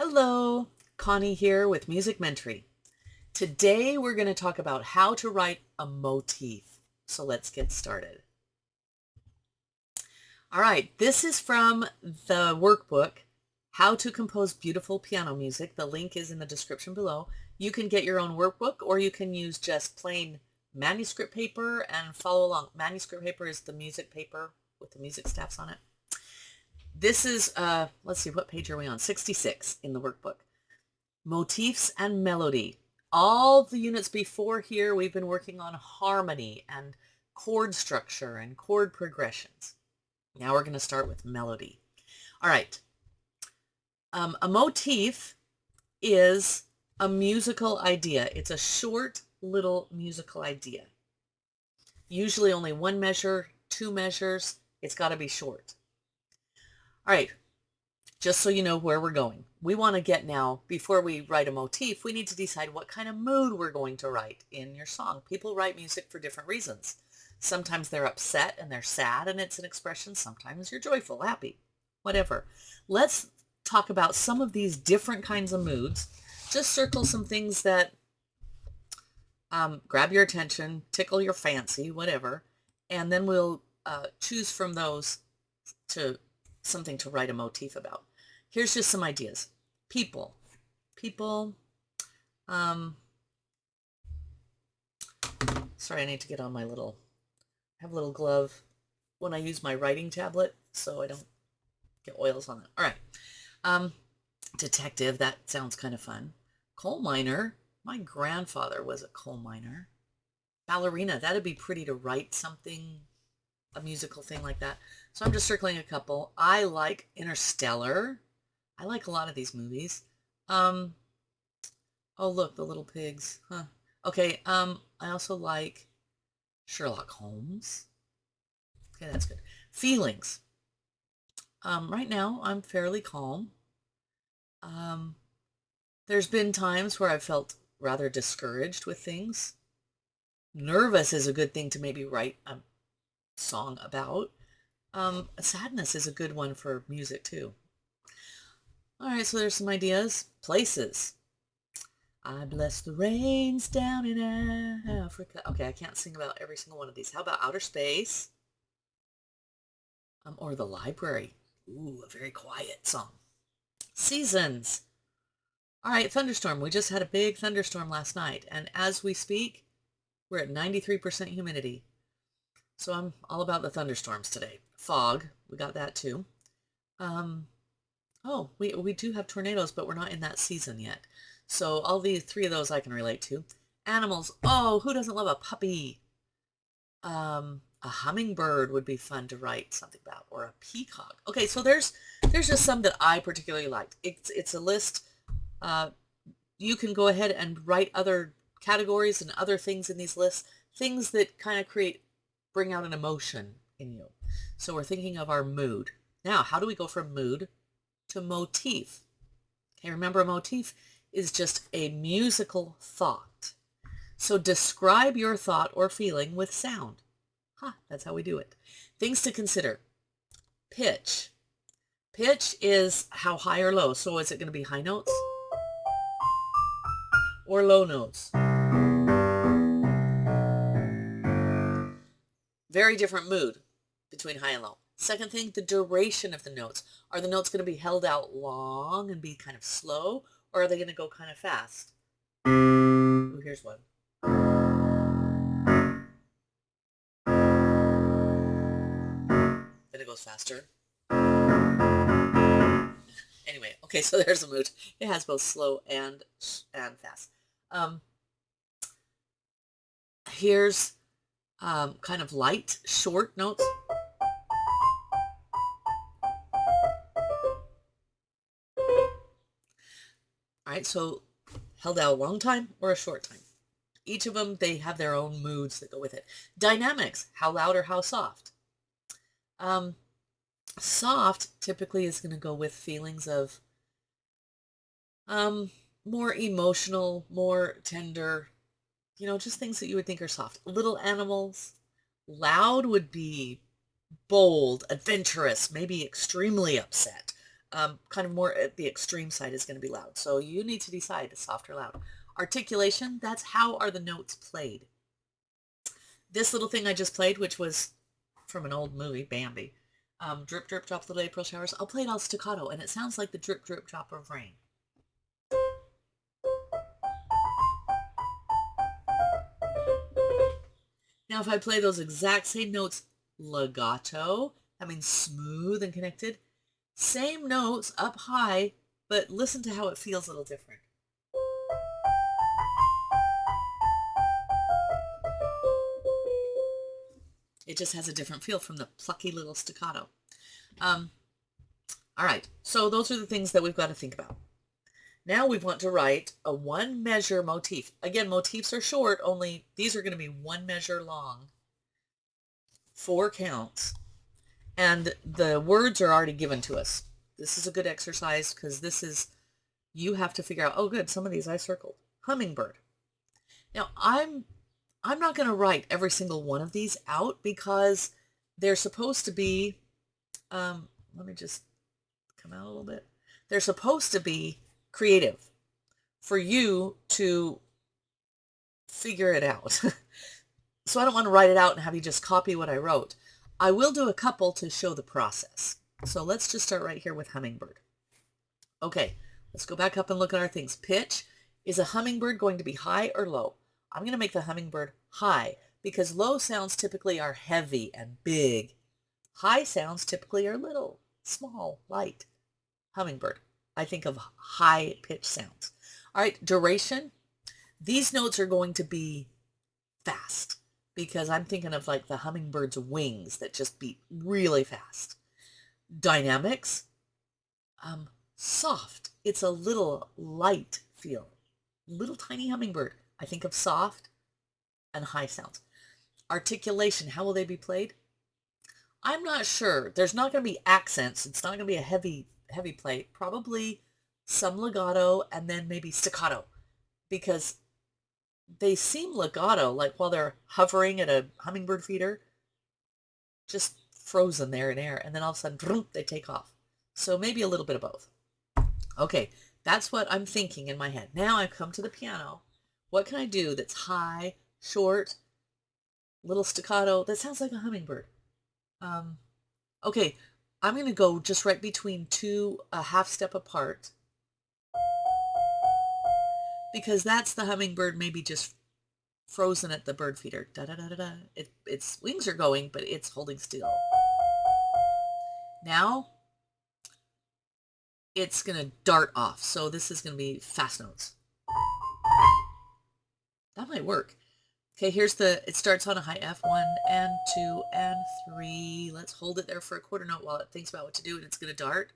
Hello, Connie here with Music Mentory. Today we're going to talk about how to write a motif. So let's get started. All right, this is from the workbook, How to Compose Beautiful Piano Music. The link is in the description below. You can get your own workbook or you can use just plain manuscript paper and follow along. Manuscript paper is the music paper with the music staffs on it. This is, let's see, what page are we on? 66 in the workbook. Motifs and melody. All the units before here, we've been working on harmony and chord structure and chord progressions. Now we're going to start with melody. All right. A motif is a musical idea. It's a short little musical idea. Usually only one measure, two measures. It's got to be short. All right, just so you know where we're going. We want to get now, before we write a motif, we need to decide what kind of mood we're going to write in your song. People write music for different reasons. Sometimes they're upset and they're sad and it's an expression. Sometimes you're joyful, happy, whatever. Let's talk about some of these different kinds of moods. Just circle some things that grab your attention, tickle your fancy, whatever. And then we'll choose from those to something to write a motif about. Here's just some ideas. People, sorry, I need to get on my I have a little glove when I use my writing tablet so I don't get oils on it. All right. Detective, that sounds kind of fun. Coal miner, my grandfather was a coal miner. Ballerina, that'd be pretty to write something, a musical thing like that. So I'm just circling a couple. I like Interstellar. I like a lot of these movies. Oh look, the little pigs. Huh. Okay, I also like Sherlock Holmes. Okay, that's good. Feelings. Right now I'm fairly calm. There's been times where I've felt rather discouraged with things. Nervous is a good thing to maybe write a song about. Sadness is a good one for music too. All right, so there's some ideas. Places. I bless the rains down in Africa. Okay, I can't sing about every single one of these. How about outer space? Or the library. Ooh, a very quiet song. Seasons. All right, thunderstorm. We just had a big thunderstorm last night, and as we speak, we're at 93% humidity. So I'm all about the thunderstorms today. Fog, we got that too. Oh, we do have tornadoes, but we're not in that season yet. So all these three of those I can relate to. Animals, oh, who doesn't love a puppy? A hummingbird would be fun to write something about, or a peacock. Okay, so there's just some that I particularly liked. It's a list. You can go ahead and write other categories and other things in these lists, things that kind of bring out an emotion in you. So we're thinking of our mood. Now, how do we go from mood to motif? Okay, remember a motif is just a musical thought. So describe your thought or feeling with sound. That's how we do it. Things to consider. Pitch. Pitch is how high or low. So is it going to be high notes or low notes? Very different mood between high and low. Second thing, the duration of the notes. Are the notes going to be held out long and be kind of slow, or are they going to go kind of fast? Ooh, here's one. Then it goes faster. Anyway, okay, so there's a mood. It has both slow and fast. Here's kind of light, short notes. All right, so held out a long time or a short time. Each of them, they have their own moods that go with it. Dynamics, how loud or how soft. Soft typically is going to go with feelings of more emotional, more tender, just things that you would think are soft. Little animals. Loud would be bold, adventurous, maybe extremely upset. kind of more at the extreme side is going to be loud. So you need to decide soft or loud. Articulation, that's how are the notes played. This little thing I just played, which was from an old movie, Bambi. Drip, drip, drop little April showers. I'll play it all staccato, and it sounds like the drip, drip, drop of rain. Now, if I play those exact same notes legato, that means smooth and connected, same notes up high, but listen to how it feels a little different. It just has a different feel from the plucky little staccato. All right, so those are the things that we've got to think about. Now we want to write a one measure motif. Again, motifs are short, only these are going to be one measure long, 4 counts, and the words are already given to us. This is a good exercise because this is, you have to figure out, oh good, some of these I circled. Hummingbird. Now I'm not going to write every single one of these out because they're supposed to be, let me just come out a little bit. They're supposed to be creative for you to figure it out. So I don't want to write it out and have you just copy what I wrote. I will do a couple to show the process. So let's just start right here with Hummingbird. Okay, let's go back up and look at our things. Pitch, is a hummingbird going to be high or low? I'm going to make the hummingbird high because low sounds typically are heavy and big. High sounds typically are little, small, light. Hummingbird. I think of high pitch sounds. All right, duration. These notes are going to be fast because I'm thinking of like the hummingbird's wings that just beat really fast. Dynamics. Soft. It's a little light feel. Little tiny hummingbird. I think of soft and high sounds. Articulation. How will they be played? I'm not sure. There's not going to be accents. It's not going to be a heavy play. Probably some legato and then maybe staccato because they seem legato, like while they're hovering at a hummingbird feeder, just frozen there in air, and then all of a sudden, vroom, they take off. So maybe a little bit of both. Okay, that's what I'm thinking in my head. Now I've come to the piano. What can I do that's high, short, little staccato? That sounds like a hummingbird. Okay, I'm going to go just right between two, a half step apart. Because that's the hummingbird maybe just frozen at the bird feeder. Da da da da da. Its wings are going, but it's holding still. Now it's going to dart off. So this is going to be fast notes. That might work. Okay, here's it starts on a high F, 1 and 2 and 3. Let's hold it there for a quarter note while it thinks about what to do, and it's going to dart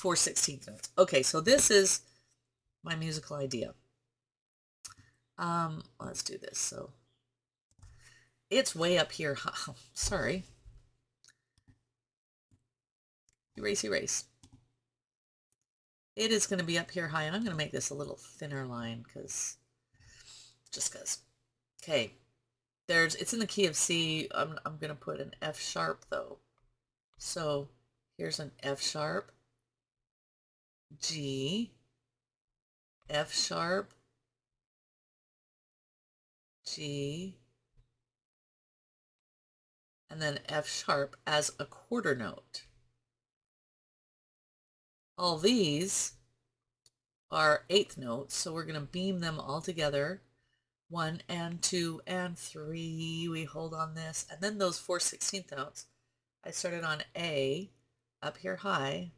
4/16 notes. Okay, so this is my musical idea. Let's do this. So it's way up here. Oh, sorry. Erase, erase. It is going to be up here high, and I'm going to make this a little thinner line because. Okay, it's in the key of C. I'm going to put an F sharp though. So here's an F sharp, G, F sharp, G, and then F sharp as a quarter note. All these are eighth notes, so we're going to beam them all together. 1 and 2 and 3, we hold on this, and then those 4/16 notes. I started on A, up here high,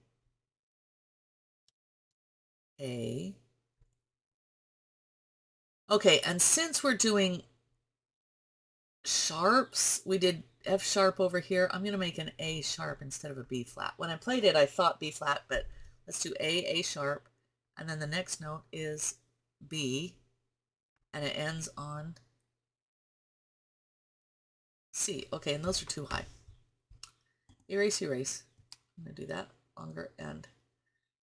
A. Okay, and since we're doing sharps, we did F sharp over here. I'm going to make an A sharp instead of a B flat. When I played it, I thought B flat, but let's do A sharp, and then the next note is B, and it ends on C. Okay, and those are too high. Erase, erase. I'm going to do that longer, and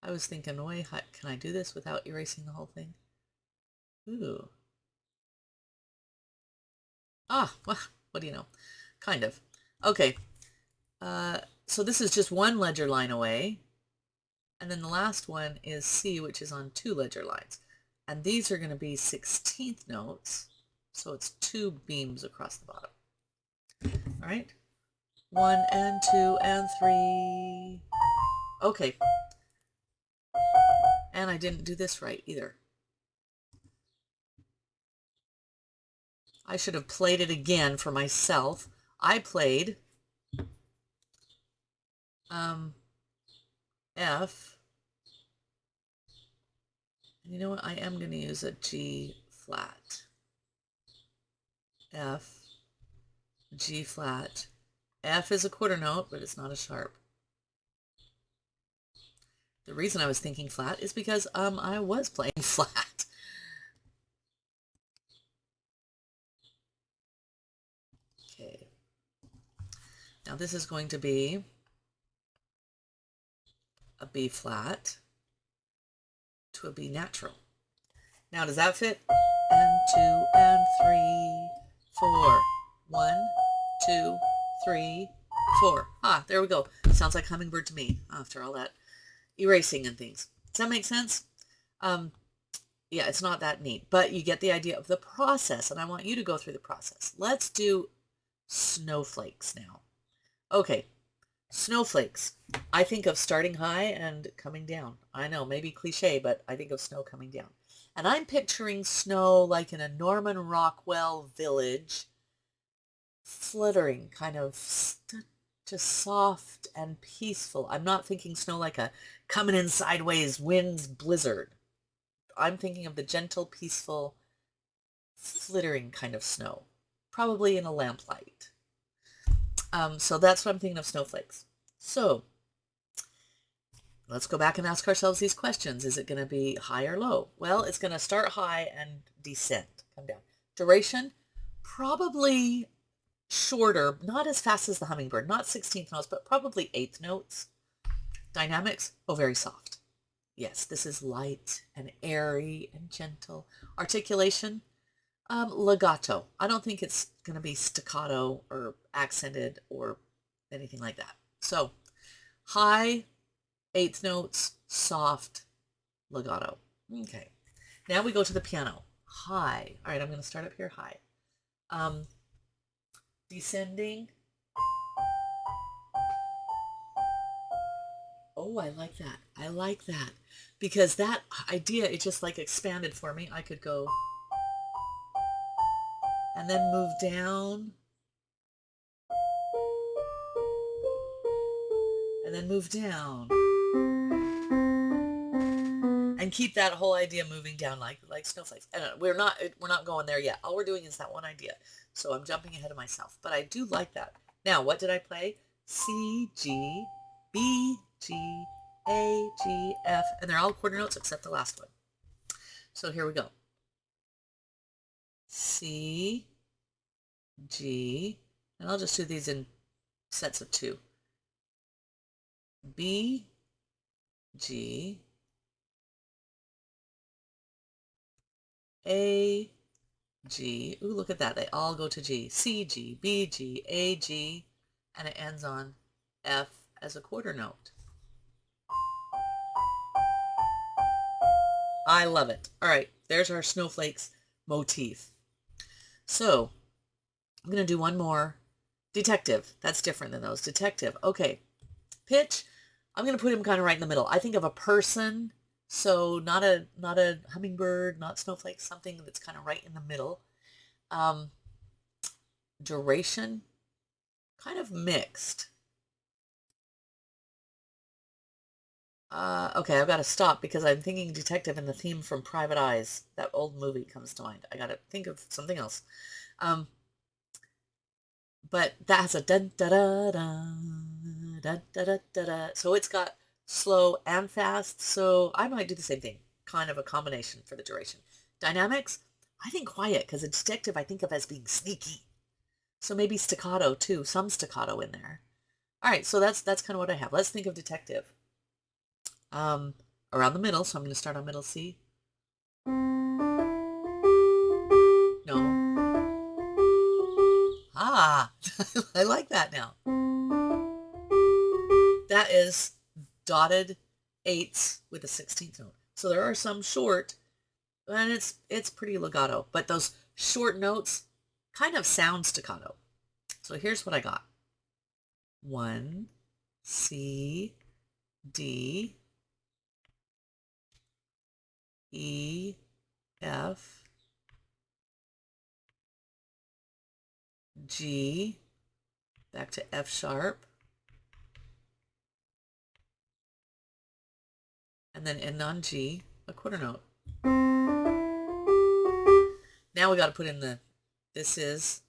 I was thinking, way high. Can I do this without erasing the whole thing? Ooh. Ah, well, what do you know? Kind of. Okay. So this is just one ledger line away. And then the last one is C, which is on 2 ledger lines. And these are going to be 16th notes. So it's 2 beams across the bottom. All right. 1 and 2 and 3. Okay. And I didn't do this right either. I should have played it again for myself. I played F. And you know what? I am going to use a G flat. F, G flat. F is a quarter note, but it's not a sharp. The reason I was thinking flat is because I was playing flat. Okay. Now this is going to be a B flat to a B natural. Now does that fit? And 2 and 3, 4. 1, 2, 3, 4. Ah, there we go. Sounds like Hummingbird to me after all that erasing and things. Does that make sense? Yeah, it's not that neat, but you get the idea of the process, and I want you to go through the process. Let's do snowflakes now. Okay, snowflakes. I think of starting high and coming down. I know, maybe cliche, but I think of snow coming down. And I'm picturing snow like in a Norman Rockwell village, flittering, kind of just soft and peaceful. I'm not thinking snow like a coming in sideways winds blizzard. I'm thinking of the gentle, peaceful, flittering kind of snow, probably in a lamplight. So that's what I'm thinking of snowflakes. So let's go back and ask ourselves these questions. Is it going to be high or low? Well, it's going to start high and descend, come down. Duration, probably shorter, not as fast as the hummingbird, not 16th notes, but probably 8th notes. Dynamics, oh, very soft. Yes, this is light and airy and gentle. Articulation, legato. I don't think it's going to be staccato or accented or anything like that. So high, 8th notes, soft, legato. Okay. Now we go to the piano. High. All right, I'm going to start up here high. Descending. Oh, I like that. I like that. Because that idea, it just like expanded for me. I could go and then move down and then move down and keep that whole idea moving down like snowflakes. And we're not going there yet. All we're doing is that one idea. So I'm jumping ahead of myself, but I do like that. Now, what did I play? C, G, B, G, A, G, F, and they're all quarter notes except the last one. So here we go. C, G, and I'll just do these in sets of 2. B, G, A, G. Ooh, look at that. They all go to G. C, G, B, G, A, G, and it ends on F as a quarter note. I love it. All right, there's our snowflakes motif. So I'm going to do one more. Detective. That's different than those. Detective. Okay. Pitch. I'm going to put him kind of right in the middle. I think of a person. So not a hummingbird, not snowflake, something that's kind of right in the middle. Duration, kind of mixed. Okay, I've got to stop because I'm thinking detective and the theme from Private Eyes. That old movie comes to mind. I got to think of something else. But that has a dun da da da da da da da da. So it's got slow and fast. So I might do the same thing. Kind of a combination for the duration. Dynamics, I think quiet because a detective I think of as being sneaky. So maybe staccato too. Some staccato in there. All right, so that's kind of what I have. Let's think of detective. Around the middle, so I'm going to start on middle C. No. Ah, I like that now. That is dotted eighths with a 16th note. So there are some short, and it's pretty legato, but those short notes kind of sound staccato. So here's what I got. 1, C, D, E, F, G, back to F sharp, and then end on G, a quarter note. Now we got to put in this is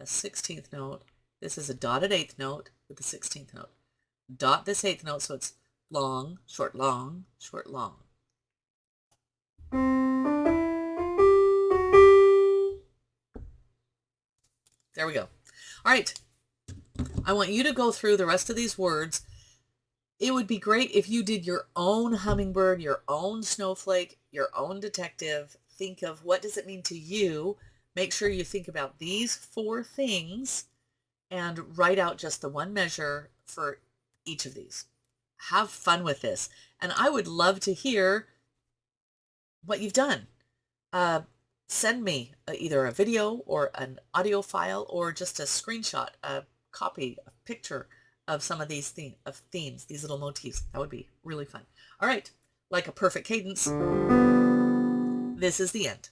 a 16th note. This is a dotted 8th note with the 16th note. Dot this 8th note so it's long, short, long, short, long. There we go. All right. I want you to go through the rest of these words. It would be great if you did your own hummingbird, your own snowflake, your own detective. Think of what does it mean to you. Make sure you think about these 4 things and write out just the one measure for each of these. Have fun with this. And I would love to hear what you've done. Send me either a video or an audio file or just a screenshot, a copy, a picture of some of these themes, these little motifs. That would be really fun. All right, like a perfect cadence, this is the end.